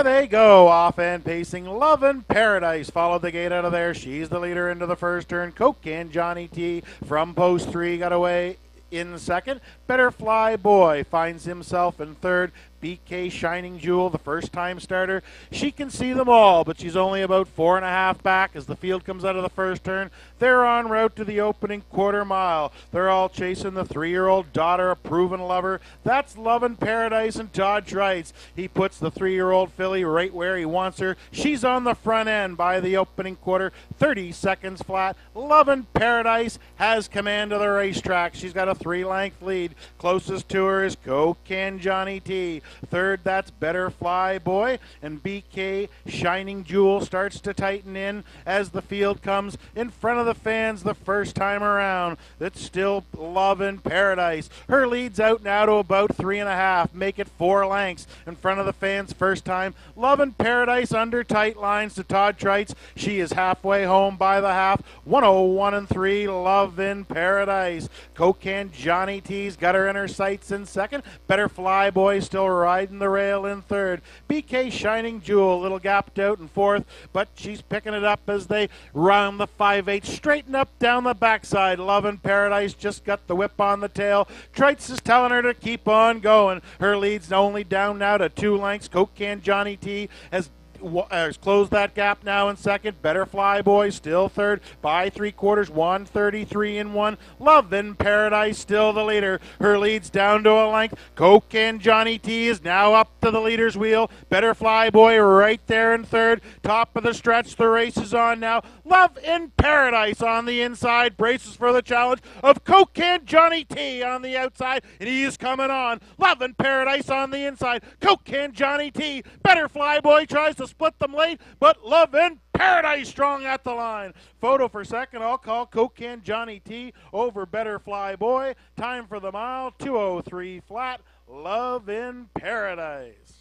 There they go, off and pacing. Love and Paradise followed the gate out of there. She's the leader into the first turn. Coke and Johnny T from post 3 got away in second. Better Fly Boy finds himself in third. BK Shining Jewel, the first-time starter. She can see them all, but she's only about 4.5 back as the field comes out of the first turn. They're en route to the opening quarter mile. They're all chasing the 3-year-old daughter, a proven lover. That's Love in Paradise and Todd Trites. He puts the 3-year-old filly right where he wants her. She's on the front end by the opening quarter, 30 seconds flat. Love in Paradise has command of the racetrack. She's got a 3-length lead. Closest to her is Coke and Johnny T. Third, that's Better Fly Boy, and BK Shining Jewel starts to tighten in as the field comes in front of the fans the first time around. It's still Love in Paradise. Her lead's out now to about 3.5, make it 4 lengths in front of the fans first time. Love in Paradise under tight lines to Todd Trites. She is halfway home by the half. 101 3, Love in Paradise. Coke and Johnny T's got her in her sights in second. Better Fly Boy still riding the rail in third. BK Shining Jewel, a little gapped out in fourth, but she's picking it up as they round the 5/8, straighten up down the backside. Love in Paradise just got the whip on the tail. Trites is telling her to keep on going. Her lead's only down now to 2 lengths. Coke and Johnny T has closed that gap now in second. Better Fly Boy still third by 3/4, 133 and 1. Love in Paradise still the leader. Her lead's down to a length. Coke and Johnny T is now up to the leader's wheel. Better Fly Boy right there in third. Top of the stretch. The race is on now. Love in Paradise on the inside. Braces for the challenge of Coke and Johnny T on the outside, and he is coming on. Love in Paradise on the inside. Coke and Johnny T. Better Fly Boy tries to split them late, but Love in Paradise strong at the line. Photo for second. I'll call Coke and Johnny T over Better Fly Boy. Time for the mile, 2:03 flat. Love in Paradise.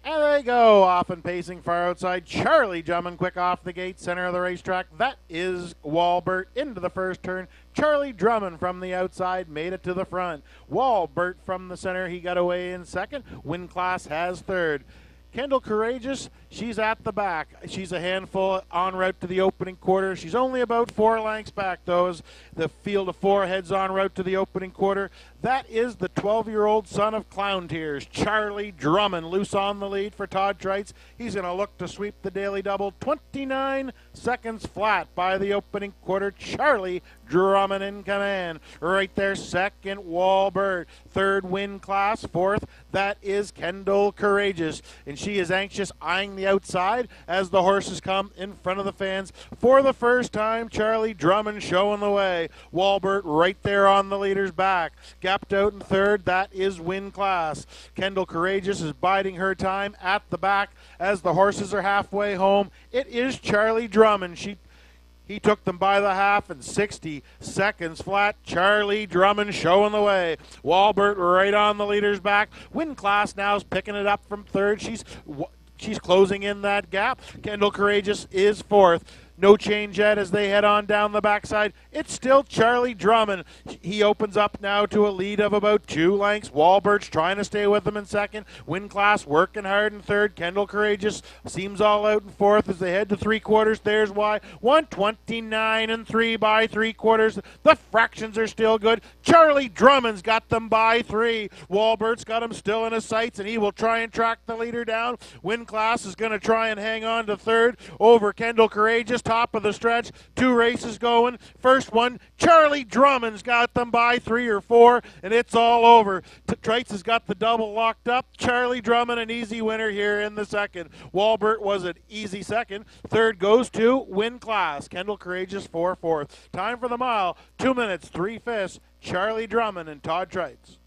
And they go, off and pacing far outside. Charlie Drummond quick off the gate, center of the racetrack. That is Walbert into the first turn. Charlie Drummond from the outside made it to the front. Walbert from the center, he got away in second. Win Class has third. Kendall Courageous, she's at the back. She's a handful en route to the opening quarter. She's only about 4 lengths back, though, as the field of 4 heads en route to the opening quarter. That is the 12-year-old son of Clown Tears, Charlie Drummond, loose on the lead for Todd Trites. He's going to look to sweep the daily double. 29 seconds flat by the opening quarter. Charlie Drummond in command. Right there, second, Walbert. Third, Win Class. Fourth, that is Kendall Courageous. And she is anxious, eyeing the outside as the horses come in front of the fans. For the first time, Charlie Drummond showing the way. Walbert right there on the leader's back. Gapped out in third, that is Win Class. Kendall Courageous is biding her time at the back as the horses are halfway home. It is Charlie Drummond. He took them by the half in 60 seconds flat. Charlie Drummond showing the way. Walbert right on the leader's back. Win Class now is picking it up from third. She's closing in that gap. Kendall Courageous is fourth. No change yet as they head on down the backside. It's still Charlie Drummond. He opens up now to a lead of about 2 lengths. Walbert's trying to stay with him in second. Win Class working hard in third. Kendall Courageous seems all out in fourth as they head to 3/4. There's why. 129 and 3 by 3/4. The fractions are still good. Charlie Drummond's got them by 3. Walbert's got him still in his sights, and he will try and track the leader down. Win Class is going to try and hang on to third over Kendall Courageous. Top of the stretch, 2 races going. First one, Charlie Drummond's got them by 3 or 4, and it's all over. Trites has got the double locked up. Charlie Drummond, an easy winner here in the second. Walbert was an easy second. Third goes to Win Class. Kendall Courageous for fourth. Time for the mile, 2 minutes, 3/5. Charlie Drummond and Todd Trites.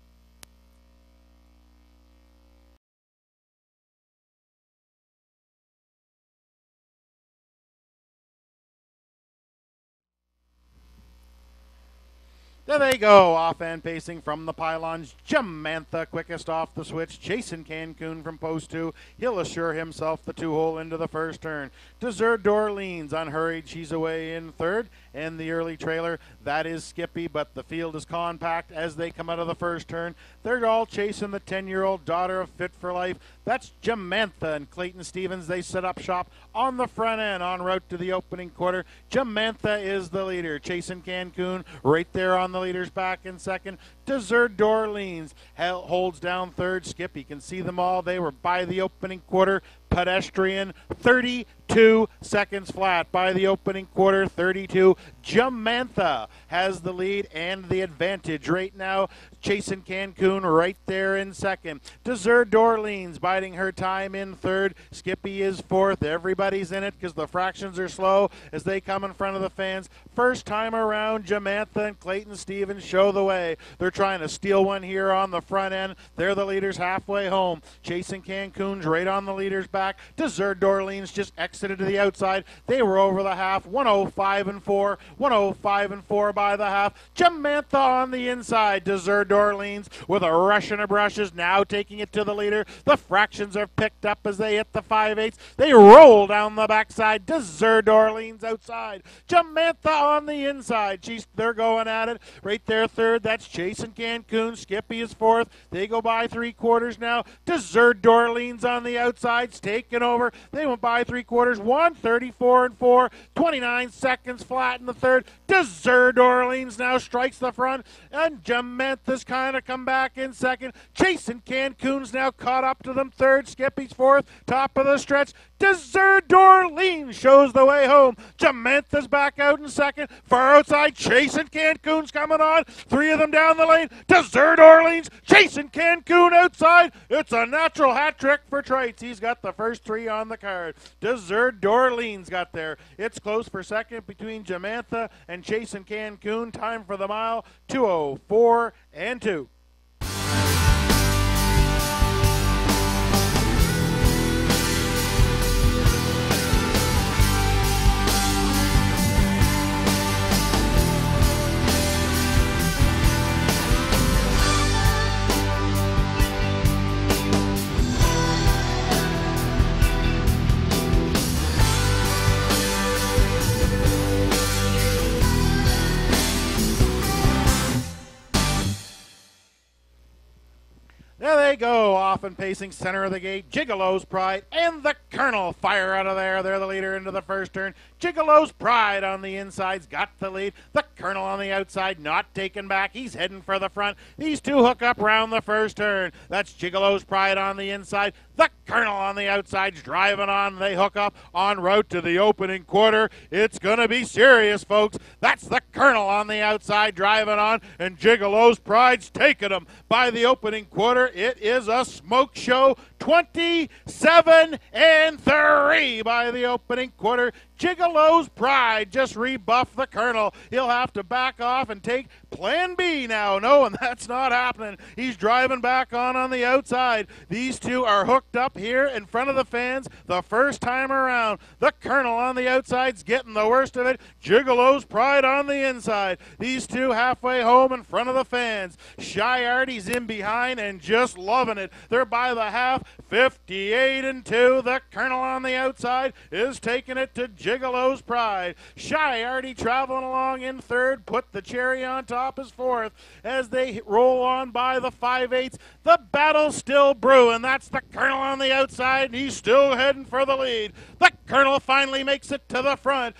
There they go, off and pacing from the pylons. Jamantha quickest off the switch. Chasing Cancun from post 2. He'll assure himself the 2-hole into the first turn. Desert Dorleans unhurried. She's away in third. And the early trailer, that is Skippy, but the field is compact as they come out of the first turn. They're all chasing the 10-year-old daughter of Fit for Life. That's Jamantha and Clayton Stevens. They set up shop on the front end en route to the opening quarter. Jamantha is the leader. Chasing Cancun right there on the leader's back in second. Desert Dorleans holds down third. Skippy can see them all. They were by the opening quarter. Pedestrian 32 seconds flat by the opening quarter. 32. Jamantha has the lead and the advantage right now. Chasing Cancun right there in second. Desert Dorleans biding her time in third. Skippy is fourth. Everybody's in it because the fractions are slow as they come in front of the fans. First time around, Jamantha and Clayton Stevens show the way. They're trying to steal one here on the front end. They're the leaders halfway home. Chasing Cancun's right on the leader's back. Desert Dorleans just exited to the outside. They were over the half. 105-4. 105-4 by the half. Jamantha on the inside. Desert Dorleans with a rush and a brush is now taking it to the leader. The fractions are picked up as they hit the 5/8. They roll down the backside. Desert Dorleans outside. Jamantha on the inside. They're going at it. Right there third. That's Chasing Cancun. Skippy is fourth. They go by 3/4 now. Desert Dorleans on the outside's taking over. They went by 3/4. 134-4. 29 seconds flat in the third. Desert Dorleans now strikes the front, and Jamantha's kind of come back in second. Chasing Cancun's now caught up to them third. Skippy's fourth. Top of the stretch. Desert Dorleans shows the way home. Jamantha's back out in second. Far outside, Chasing Cancun's coming on. Three of them down the lane. Desert Dorleans chasing Cancun outside. It's a natural hat trick for Trites. He's got the first three on the card. Desert Dorleans got there. It's close for second between Jamantha and Chasing Cancun. Time for the mile, 2:04 and 2. There they go, off and pacing center of the gate. Gigolo's Pride and the Colonel fire out of there. They're the leader into the first turn. Gigolo's Pride on the inside's got the lead. The Colonel on the outside not taken back. He's heading for the front. These two hook up round the first turn. That's Gigolo's Pride on the inside. The Colonel on the outside's driving on. They hook up en route to the opening quarter. It's going to be serious, folks. That's the Colonel on the outside driving on, and Gigolo's Pride's taking them by the opening quarter. It is a smoke show. 27-3 by the opening quarter. Gigolo's Pride just rebuffed the Colonel. He'll have to back off and take plan B now. No, and that's not happening. He's driving back on the outside. These two are hooked up here in front of the fans the first time around. The Colonel on the outside's getting the worst of it. Gigolo's Pride on the inside. These two halfway home in front of the fans. Shy Artie's in behind and just loving it. They're by the half, 58-2. The Colonel on the outside is taking it to Gigolo's Pride. Shy Artie traveling along in third, put the cherry on top as fourth. As they roll on by the 5/8, the battle's still brewing. That's the Colonel on the outside, and he's still heading for the lead. The Colonel finally makes it to the front.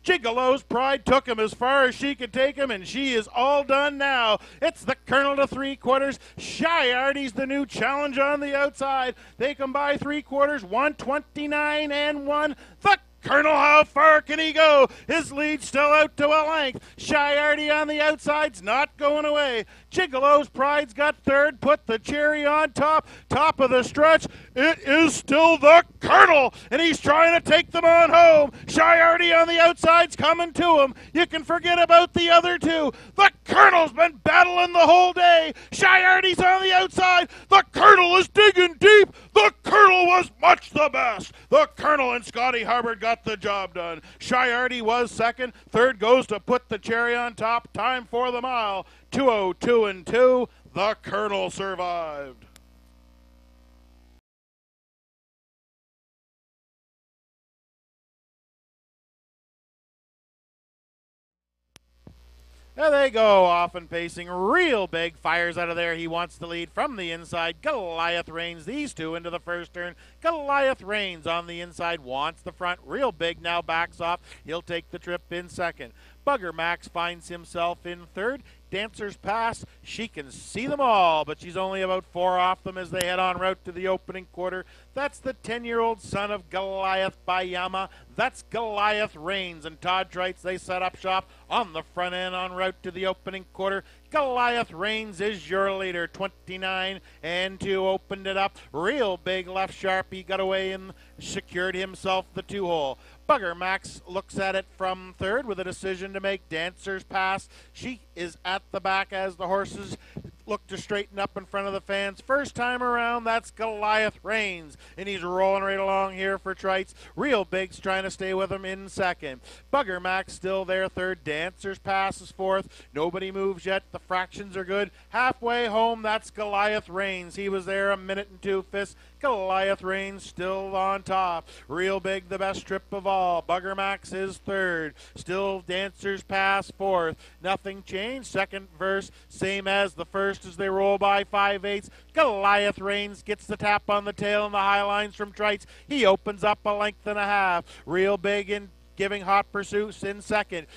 Gigolo's Pride took him as far as she could take him, and she is all done now. It's the Colonel to 3/4. Shy Artie's the new challenge on the outside. They come by 3/4, 129-1. The Colonel, how far can he go? His lead's still out to a length. Shy Artie on the outside's not going away. Gigolo's Pride's got third, put the cherry on top. Top of the stretch, it is still the Colonel, and he's trying to take them on home. Shy Artie on the outside's coming to him. You can forget about the other two. The Colonel's been battling the whole day. Shy Artie's on the outside. The Colonel is digging deep. The Colonel Colonel was much the best. The Colonel and Scotty Hubbard got the job done. Shiardi was second. Third goes to put the cherry on top. Time for the mile, 2:02 and 2. The Colonel survived. There they go, off and pacing real big. Fires out of there. He wants the lead from the inside. Goliath Reigns these two into the first turn. Goliath Reigns on the inside, wants the front. Real big now backs off. He'll take the trip in second. Bugger Max finds himself in third. Dancers Pass, she can see them all, but she's only about 4 off them as they head en route to the opening quarter. That's the 10-year-old son of Goliath Bayama. That's Goliath Reigns and Todd Trites. They set up shop on the front end en route to the opening quarter. Goliath Reigns is your leader. 29 and 2 opened it up. Real big left sharp. He got away and secured himself the 2-hole. Bugger Max looks at it from third with a decision to make. Dancers Pass. She is at the back as the horses look to straighten up in front of the fans. First time around, that's Goliath Reigns, and he's rolling right along here for Trites. Real Big's trying to stay with him in second. Bugger Max still there third. Dancers Pass is fourth. Nobody moves yet. The fractions are good. Halfway home, that's Goliath Reigns. He was there a minute and 2/5. Goliath Reigns still on top. Real Big, the best trip of all. Bugger Max is third. Still Dancers Pass fourth. Nothing changed. Second verse, same as the first as they roll by 5/8. Goliath Reigns gets the tap on the tail and the high lines from Trites. He opens up a length and a half. Real Big in giving hot pursuits in second.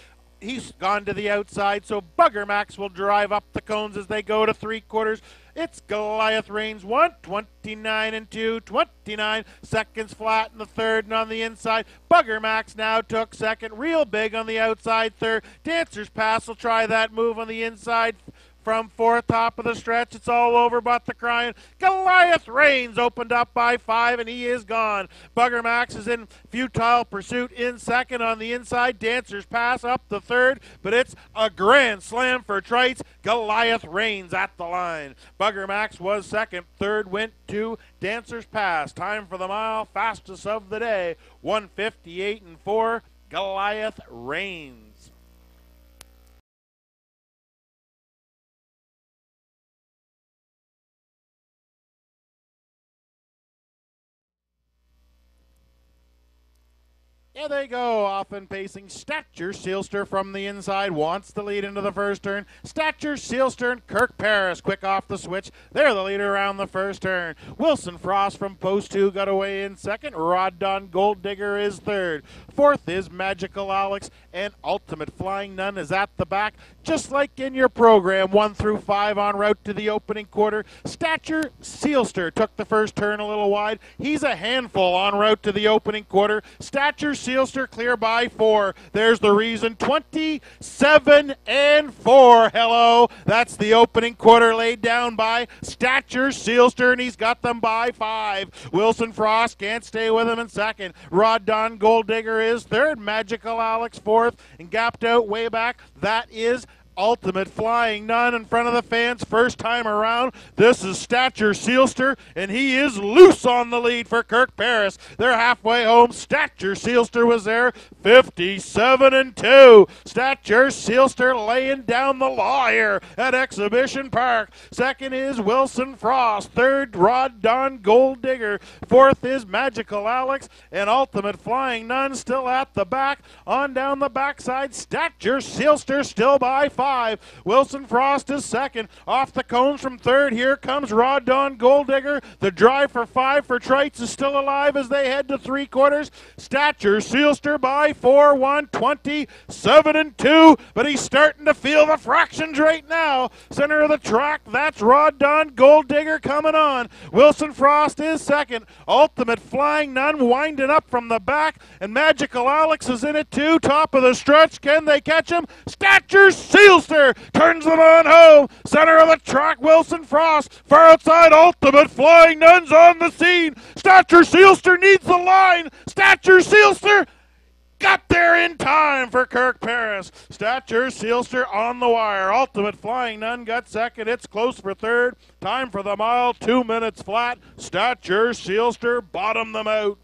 He's gone to the outside, so Bugger Max will drive up the cones as they go to 3/4. It's Goliath Reigns 1, 29 and 2, 29 seconds flat in the third and on the inside. Bugger Max now took second. Real Big on the outside third. Dancers Pass will try that move on the inside. From fourth, top of the stretch, it's all over but the crying. Goliath Reigns opened up by 5, and he is gone. Bugger Max is in futile pursuit in second on the inside. Dancers Pass up the third, but it's a grand slam for Trites. Goliath Reigns at the line. Bugger Max was second. Third went to Dancers Pass. Time for the mile, fastest of the day. 1:58 and 4. Goliath Reigns. There they go, off and pacing. Stature Sealster from the inside wants the lead into the first turn. Stature Sealster and Kirk Paris quick off the switch. They're the leader around the first turn. Wilson Frost from post 2 got away in second. Rod Don Gold Digger is third. Fourth is Magical Alex, and Ultimate Flying Nun is at the back. Just like in your program, 1 through 5 en route to the opening quarter. Stature Sealster took the first turn a little wide. He's a handful en route to the opening quarter. Stature Sealster clear by 4. There's the reason. 27 and 4. Hello. That's the opening quarter laid down by Stature Sealster, and he's got them by 5. Wilson Frost can't stay with him in second. Rod Don Gold Digger is third. Magical Alex fourth, and gapped out way back. That is Ultimate Flying Nun in front of the fans first time around. This is Stature Sealster, and he is loose on the lead for Kirk Paris. They're halfway home. Stature Sealster was there, 57 and 2. Stature Sealster laying down the law here at Exhibition Park. Second is Wilson Frost. Third, Rod Don Gold Digger. Fourth is Magical Alex, and Ultimate Flying Nun still at the back. On down the backside, Stature Sealster still by 5. Wilson Frost is second. Off the cones from third, here comes Rod Don Gold Digger. The drive for 5 for Trites is still alive as they head to 3/4. Stature Sealster by 4, 127 and 2, but he's starting to feel the fractions right now. Center of the track, that's Rod Don Gold Digger coming on. Wilson Frost is second. Ultimate Flying Nun winding up from the back, and Magical Alex is in it too. Top of the stretch, can they catch him? Stature Sealster turns them on home. Center of the track, Wilson Frost. Far outside, Ultimate Flying Nun's on the scene. Stature Sealster needs the line. Stature Sealster got there in time for Kirk Paris. Stature Sealster on the wire. Ultimate Flying Nun got second. It's close for third. Time for the mile, 2 minutes flat. Stature Sealster bottomed them out.